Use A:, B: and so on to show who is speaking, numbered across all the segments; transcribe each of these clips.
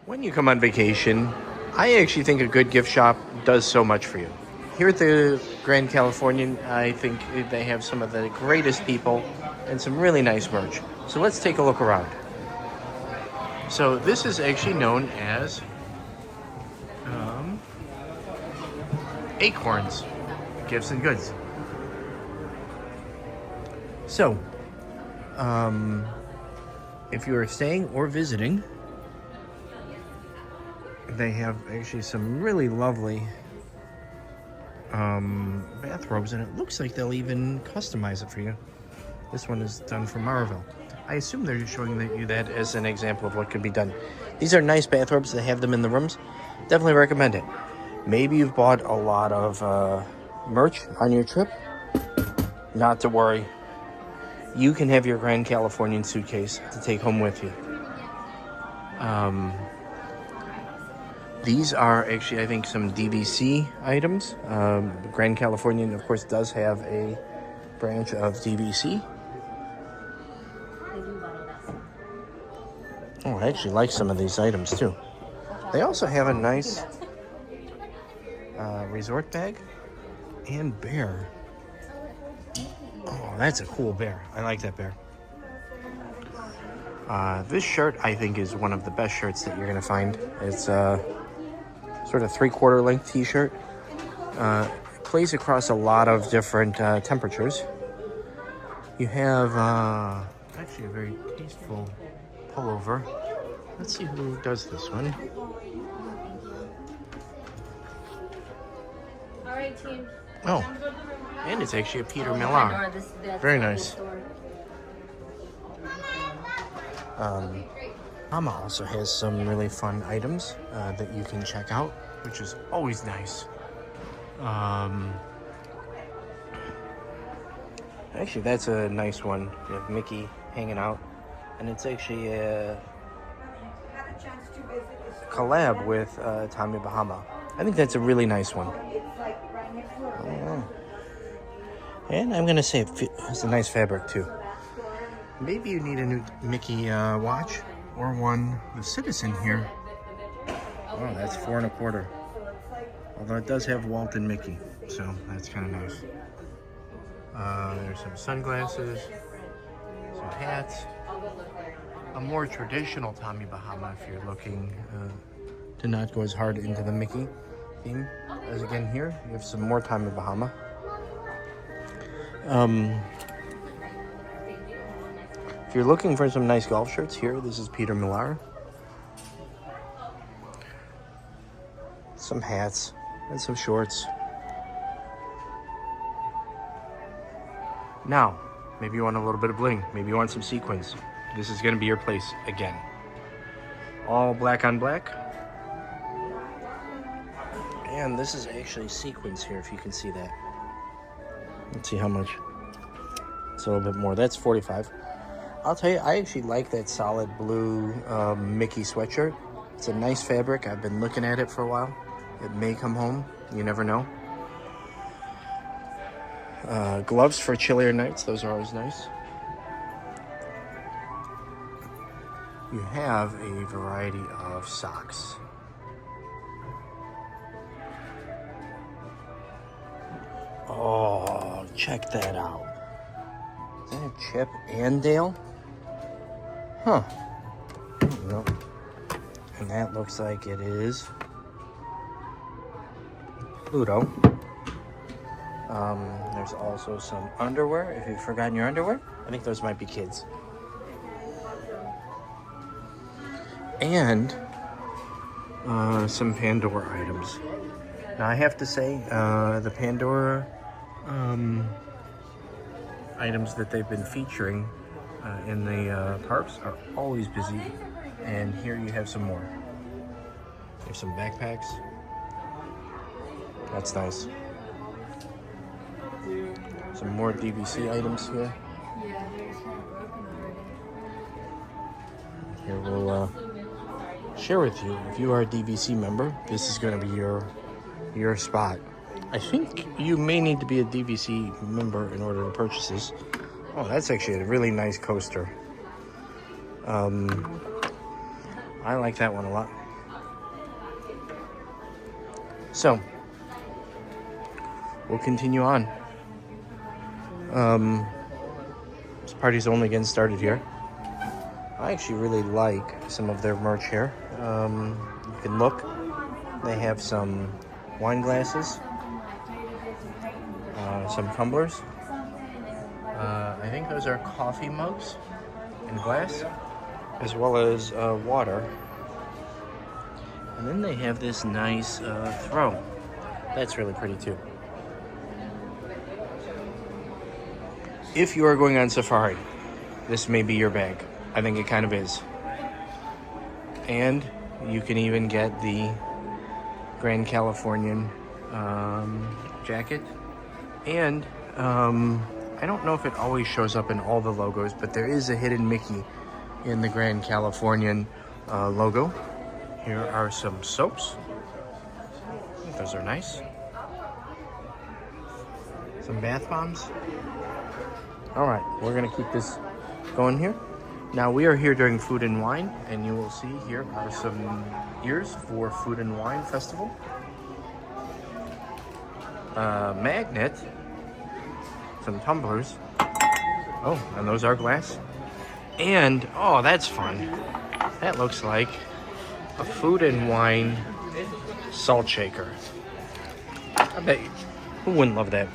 A: When you come on vacation, I actually think a good gift shop does so much for you. Here at the Grand Californian, I think they have some of the greatest people and some really nice merch. So let's take a look around. So this is actually known as Acorns, Gifts and Goods. So, if you are staying or visiting, they have actually some really lovely bathrobes, and it looks like they'll even customize it for you. This one is done from Marvel. I assume they're showing you that as an example of what could be done. These are nice bathrobes. They have them in the rooms. Definitely recommend it. Maybe you've bought a lot of merch on your trip. Not to worry. You can have your Grand Californian suitcase to take home with you. These are actually, I think, some DVC items. Grand Californian, of course, does have a branch of DVC. Oh, I actually like some of these items, too. They also have a nice resort bag and bear. Oh, that's a cool bear. I like that bear. This shirt, I think, is one of the best shirts that you're going to find. It's a sort of 3/4 length t-shirt. It plays across a lot of different temperatures. You have actually a very tasteful pullover. Let's see who does this one.
B: All right, team.
A: Oh, and it's actually a Peter Millar. Very nice. Mama also has some really fun items that you can check out, which is always nice. Actually, that's a nice one. You have Mickey hanging out, and it's actually a collab with Tommy Bahama. I think that's a really nice one. And I'm gonna say it's a nice fabric too. Maybe you need a new Mickey watch or one. The Citizen here. Oh, that's 4 1/4. Although it does have Walt and Mickey, so that's kind of nice. There's some sunglasses, some hats. A more traditional Tommy Bahama if you're looking to not go as hard into the Mickey theme. As again here, you have some more Tommy Bahama. If you're looking for some nice golf shirts here, this is Peter Millar. Some hats and some shorts. Now, maybe you want a little bit of bling. Maybe you want some sequins. This is going to be your place again. All black on black. And this is actually sequins here, if you can see that. Let's see how much. It's a little bit more. That's $45. I'll tell you, I actually like that solid blue Mickey sweatshirt. It's a nice fabric. I've been looking at it for a while. It may come home. You never know. Gloves for chillier nights. Those are always nice. You have a variety of socks. Oh, check that out. Is that a Chip and Dale? Huh. No. And that looks like it is Pluto. There's also some underwear. If you've forgotten your underwear, I think those might be kids. And some Pandora items. Now I have to say, the Pandora items that they've been featuring in the parks are always busy. And here you have some more. There's some backpacks. That's nice. Some more DVC items here. Here we'll share with you. If you are a DVC member, this is going to be your spot. I think you may need to be a DVC member in order to purchase this. Oh, that's actually a really nice coaster. I like that one a lot. So, we'll continue on. This party's only getting started here. I actually really like some of their merch here. You can look. They have some wine glasses, some tumblers. I think those are coffee mugs in glass, as well as water. And then they have this nice throw. That's really pretty too. If you are going on safari, this may be your bag. I think it kind of is. And you can even get the Grand Californian jacket. And I don't know if it always shows up in all the logos, but there is a hidden Mickey in the Grand Californian logo. Here are some soaps. Those are nice. Some bath bombs. All right, we're gonna keep this going here. Now we are here during Food and Wine, and you will see here are some ears for Food and Wine Festival. Magnet, some tumblers. Oh, and those are glass. And, oh, that's fun. That looks like a Food and Wine salt shaker. I bet you, who wouldn't love that?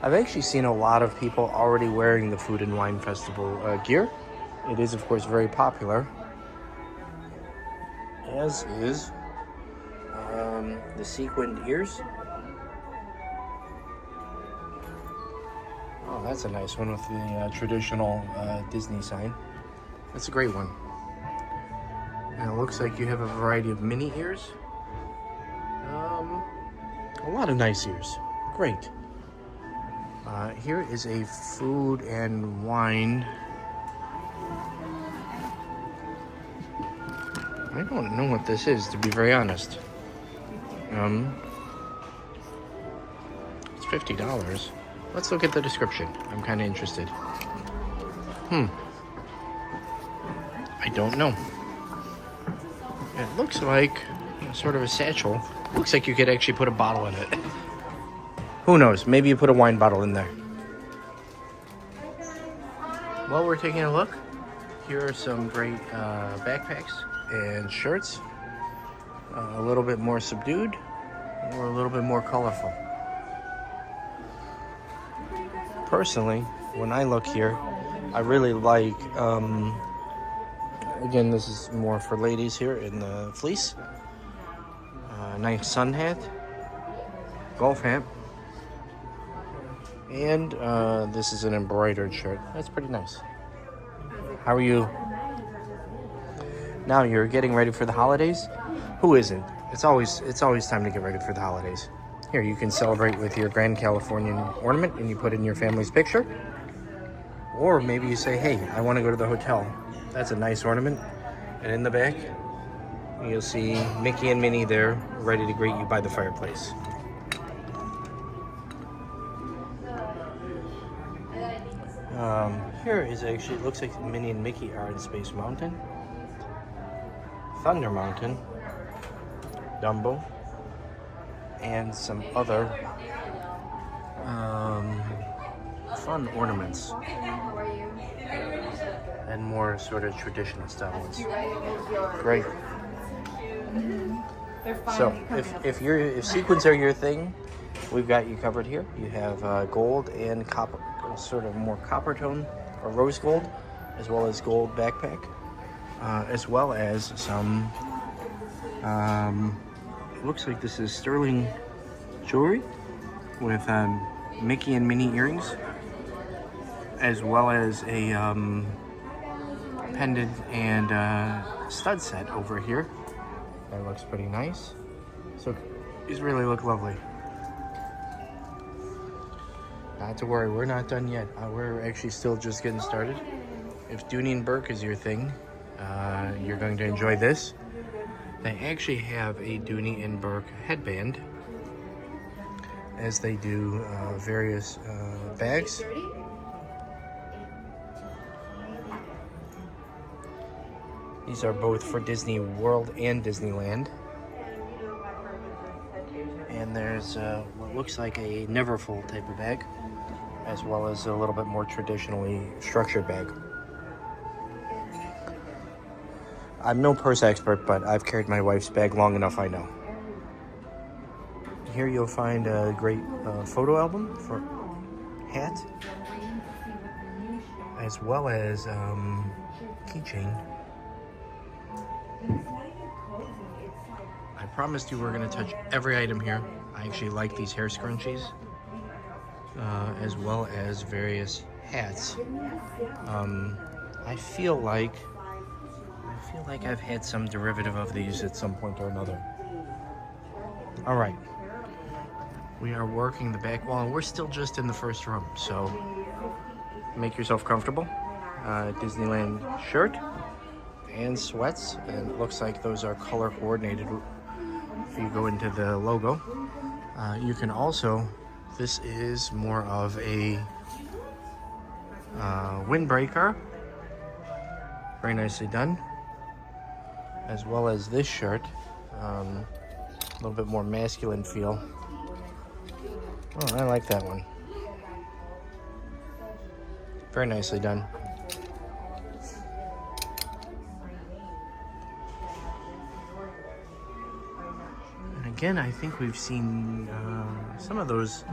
A: I've actually seen a lot of people already wearing the Food and Wine Festival gear. It is, of course, very popular, as is the sequined ears. Oh, that's a nice one with the traditional Disney sign. That's a great one. And it looks like you have a variety of mini ears. A lot of nice ears. Great. Here is a Food and Wine. I don't know what this is, to be very honest. It's $50. Let's look at the description. I'm kind of interested. I don't know. It looks like sort of a satchel. Looks like you could actually put a bottle in it. Who knows? Maybe you put a wine bottle in there. While we're taking a look, here are some great backpacks and shirts. A little bit more subdued or a little bit more colorful. Personally, when I look here, I really like, again, this is more for ladies here in the fleece. Nice sun hat, golf hat. And this is an embroidered shirt. That's pretty nice. How are you? Now you're getting ready for the holidays? Who isn't? It's always time to get ready for the holidays. Here, you can celebrate with your Grand Californian ornament and you put in your family's picture. Or maybe you say, hey, I want to go to the hotel. That's a nice ornament. And in the back, you'll see Mickey and Minnie there ready to greet you by the fireplace. Here is actually, it looks like Minnie and Mickey are in Space Mountain, Thunder Mountain, Dumbo, and some other fun ornaments and more sort of traditional style ones. Great. So if sequins are your thing, we've got you covered here. You have gold and copper, sort of more copper tone or rose gold, as well as gold backpack, as well as some looks like this is sterling jewelry with Mickey and Minnie earrings, as well as a pendant and stud set over here. That looks pretty nice. So these really look lovely. Not to worry, we're not done yet. We're actually still just getting started. If Dooney and Burke is your thing, you're going to enjoy this. They actually have a Dooney and Burke headband, as they do various bags. These are both for Disney World and Disneyland. And there's what looks like a Neverfull type of bag, as well as a little bit more traditionally structured bag. I'm no purse expert, but I've carried my wife's bag long enough, I know. Here you'll find a great photo album for hat, as well as keychain. I promised you we're going to touch every item here. I actually like these hair scrunchies, as well as various hats. I feel like I've had some derivative of these at some point or another. All right, we are working the back wall, and we're still just in the first room, so make yourself comfortable. Disneyland shirt and sweats, and it looks like those are color coordinated. If you go into the logo, you can also, this is more of a windbreaker, very nicely done, as well as this shirt, a little bit more masculine feel. Oh, I like that one. Very nicely done. And again, I think we've seen some of those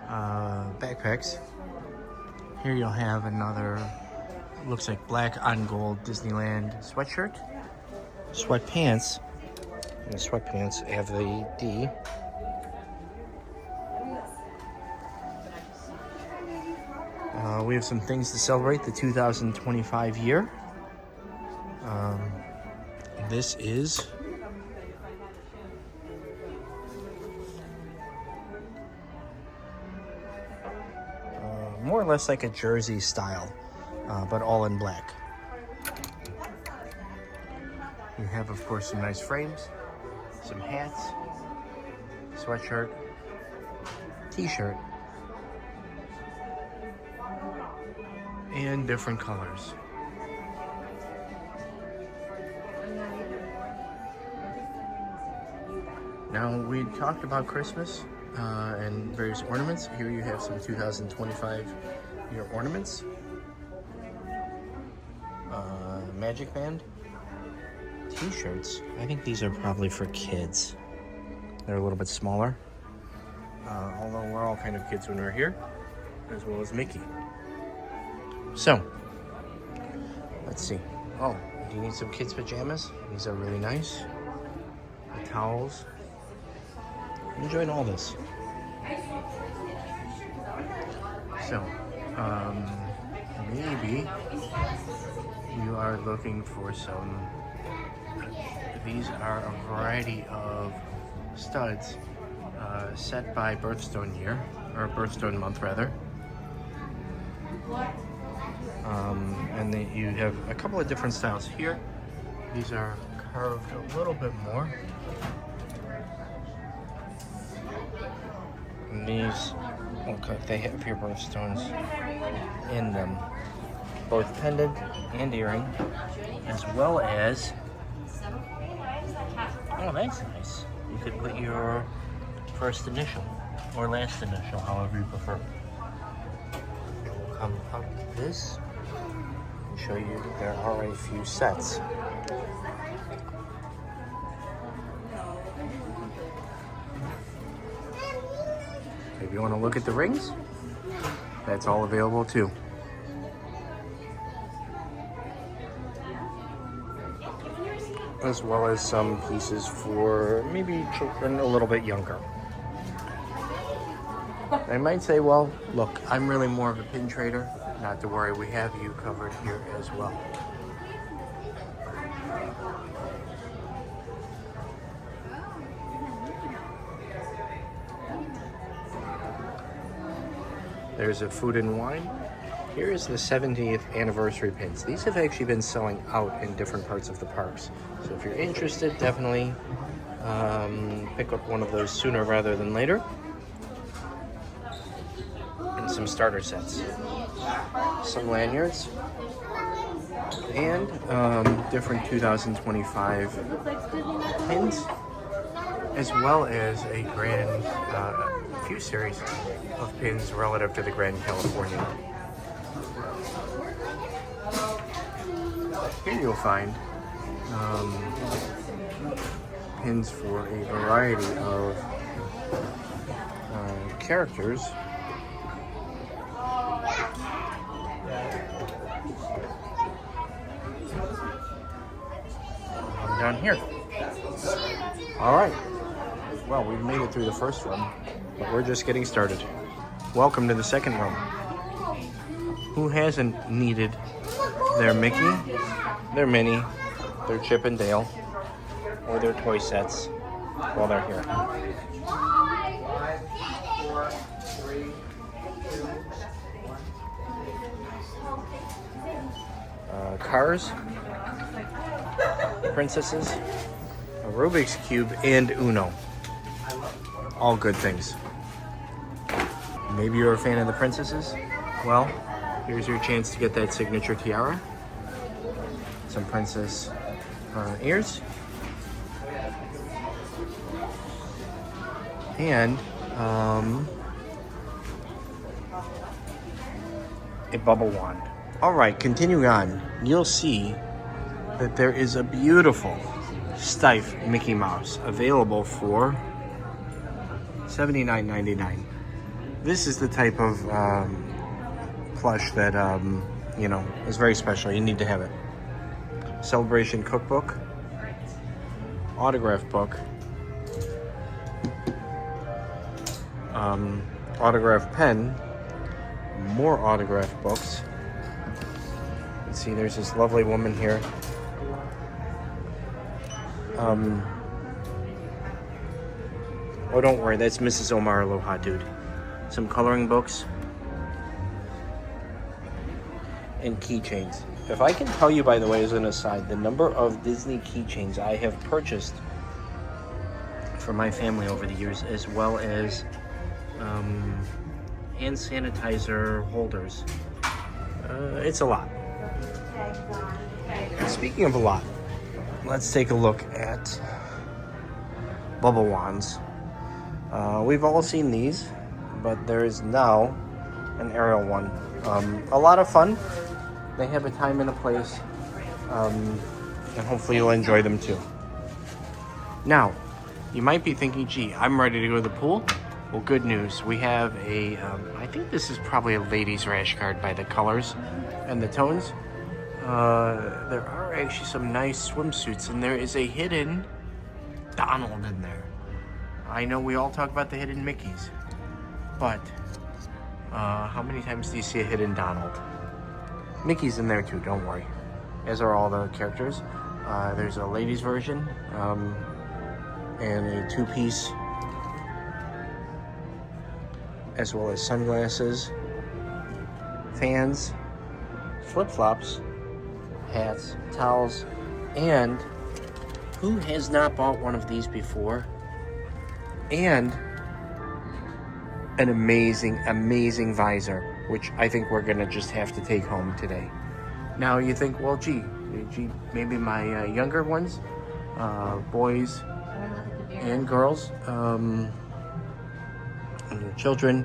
A: backpacks. Here you'll have another, looks like black on gold Disneyland sweatshirt. Sweatpants. And the sweatpants have the D. We have some things to celebrate the 2025 year. This is more or less like a jersey style, but all in black. You have, of course, some nice frames, some hats, sweatshirt, t-shirt, and different colors. Now, we talked about Christmas and various ornaments. Here you have some 2025 year ornaments. Magic band. T-shirts. I think these are probably for kids. They're a little bit smaller. Although we're all kind of kids when we're here, as well as Mickey. So, let's see. Oh, do you need some kids' pajamas? These are really nice. The towels. I'm enjoying all this. So, maybe you are looking for some. These are a variety of studs set by birthstone year, or birthstone month rather. And you have a couple of different styles here. These are carved a little bit more. And these, okay, they have your birthstones in them, both pendant and earring, as well as, oh, that's nice. You could put your first initial or last initial, however you prefer. We'll come up this and show you that there are a few sets. If you want to look at the rings, that's all available too. As well as some pieces for maybe children a little bit younger. I might say, well, look, I'm really more of a pin trader. Not to worry, we have you covered here as well. There's a food and wine. Here is the 70th anniversary pins. These have actually been selling out in different parts of the parks. So if you're interested, definitely pick up one of those sooner rather than later. And some starter sets. Some lanyards. And different 2025 pins, as well as a few series of pins relative to the Grand Californian. Here you'll find pins for a variety of characters. Down here. All right. Well, we've made it through the first room, but we're just getting started. Welcome to the second room. Who hasn't needed their Mickey, their Minnie, their Chip and Dale, or their toy sets while they're here? Cars, princesses, a Rubik's Cube, and Uno. All good things. Maybe you're a fan of the princesses? Well, here's your chance to get that signature tiara, some princess ears, and a bubble wand. All right, continuing on, you'll see that there is a beautiful stiff Mickey Mouse available for $79.99. This is the type of plush that, is very special. You need to have it. Celebration cookbook, autograph book, autograph pen, more autograph books. Let's see, there's this lovely woman here. Oh, don't worry, that's Mrs. Omar Aloha, dude. Some coloring books and keychains. If I can tell you, by the way, as an aside, the number of Disney keychains I have purchased for my family over the years, as well as hand sanitizer holders, it's a lot. Speaking of a lot, let's take a look at bubble wands. We've all seen these, but there is now an Ariel one. A lot of fun. They have a time and a place, and hopefully you'll enjoy them too. Now, you might be thinking, gee, I'm ready to go to the pool. Well, good news. We have I think this is probably a ladies' rash guard by the colors and the tones. There are actually some nice swimsuits, and there is a hidden Donald in there. I know we all talk about the hidden Mickeys, but how many times do you see a hidden Donald? Mickey's in there too, don't worry, as are all the characters. There's a ladies version, and a two-piece, as well as sunglasses, fans, flip-flops, hats, towels, and who has not bought one of these before? And an amazing visor, which I think we're gonna just have to take home today. Now you think, well, gee, maybe my younger ones, boys and girls, and children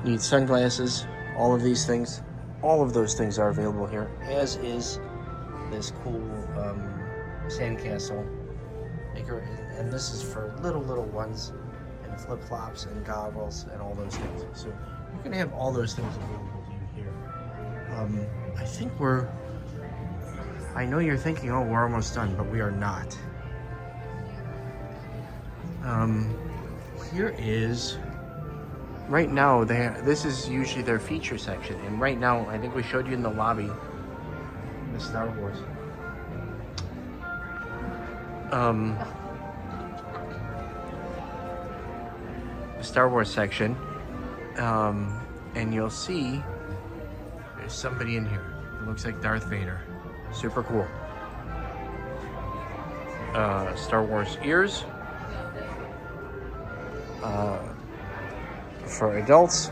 A: need sunglasses, all of these things. All of those things are available here, as is this cool sandcastle maker, and this is for little ones, and flip-flops and goggles and all those things. So you're gonna have all those things available to you here. I think I know you're thinking, oh, we're almost done, but we are not. Here is, right now, this is usually their feature section, and right now, I think we showed you in the lobby, the Star Wars. The Star Wars section, and you'll see there's somebody in here. It looks like Darth Vader. Super cool. Star Wars ears. For adults,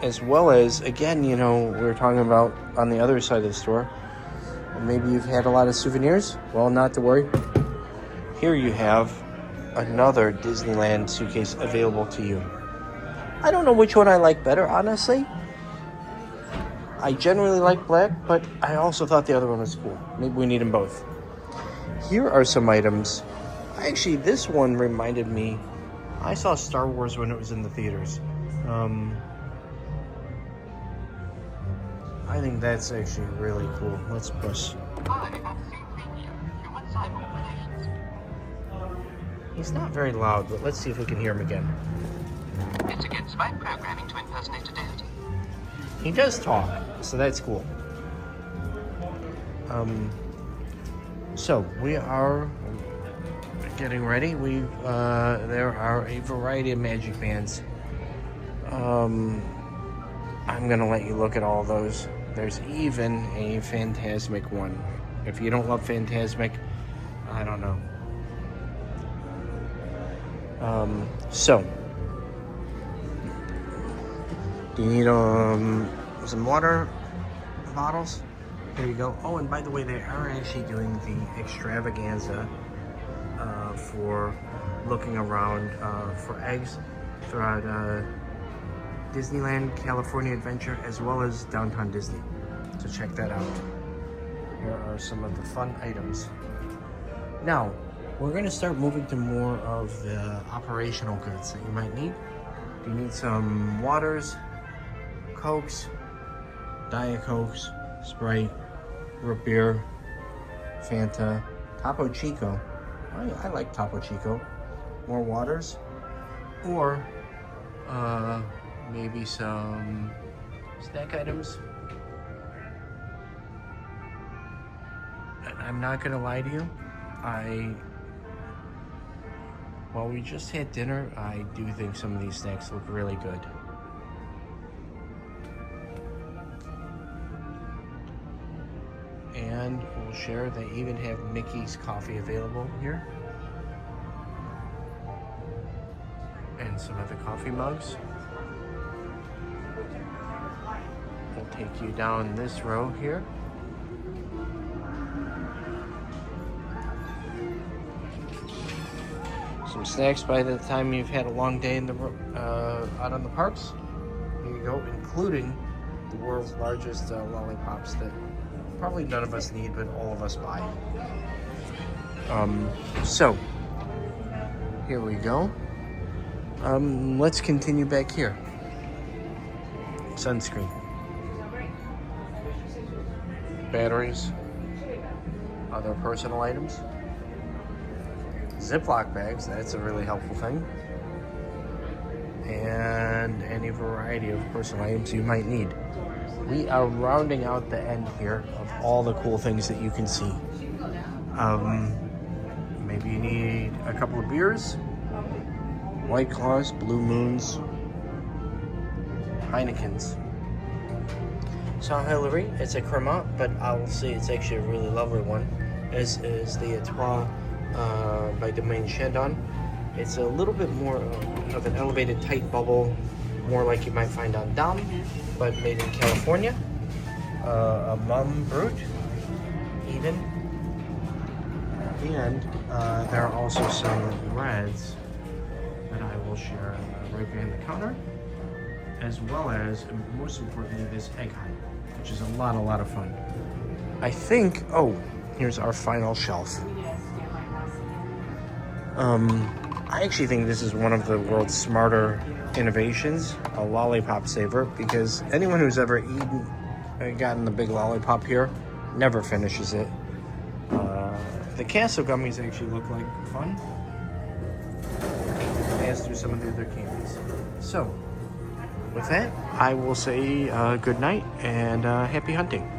A: as well as, again, we were talking about on the other side of the store, Maybe you've had a lot of souvenirs. Well, not to worry. Here you have another Disneyland suitcase available to you. I don't know which one I like better, honestly. I generally like black, but I also thought the other one was cool. Maybe we need them both. Here are some items. Actually, this one reminded me. I saw Star Wars when it was in the theaters. I think that's actually really cool. Let's push. He's not very loud, but let's see if we can hear him again.
B: It's against my programming to impersonate a deity.
A: He does talk, so that's cool. So we are getting ready. There are a variety of magic bands. I'm gonna let you look at all those. There's even a Phantasmic one. If you don't love Phantasmic, I don't know. So do you need some water bottles? There you go. Oh, and by the way, they are actually doing the extravaganza for looking around for eggs throughout Disneyland, California Adventure, as well as Downtown Disney. So check that out. Here are some of the fun items. Now, we're going to start moving to more of the operational goods that you might need. You need some waters, Cokes, Diet Cokes, Sprite, root beer, Fanta, Topo Chico. I like Topo Chico. More waters, or maybe some snack items. I'm not gonna lie to you. While we just had dinner, I do think some of these snacks look really good. And we'll share, they even have Mickey's coffee available here. And some of the coffee mugs. We'll take you down this row here. Some snacks by the time you've had a long day in the out on the parks. Here you go, including the world's largest lollipops that probably none of us need, but all of us buy. So here we go. Let's continue back here. Sunscreen, batteries, other personal items. Ziploc bags, that's a really helpful thing. And any variety of personal items you might need. We are rounding out the end here of all the cool things that you can see. Maybe you need a couple of beers, White Claws, Blue Moons, Heinekens. Saint Hilary, it's a crema, but I'll say it's actually a really lovely one. As is the Etoile by Domaine Chandon. It's a little bit more of an elevated tight bubble, more like you might find on Dom, but made in California. A Mum Brut, even. And there are also some reds that I will share right behind the counter, as well as, most importantly, this egg hunt, which is a lot of fun. I think, here's our final shelf. I actually think this is one of the world's smarter innovations, a lollipop saver, because anyone who's ever gotten the big lollipop here never finishes it. The Castle gummies actually look like fun, as do some of the other candies. So, with that, I will say good night and happy hunting.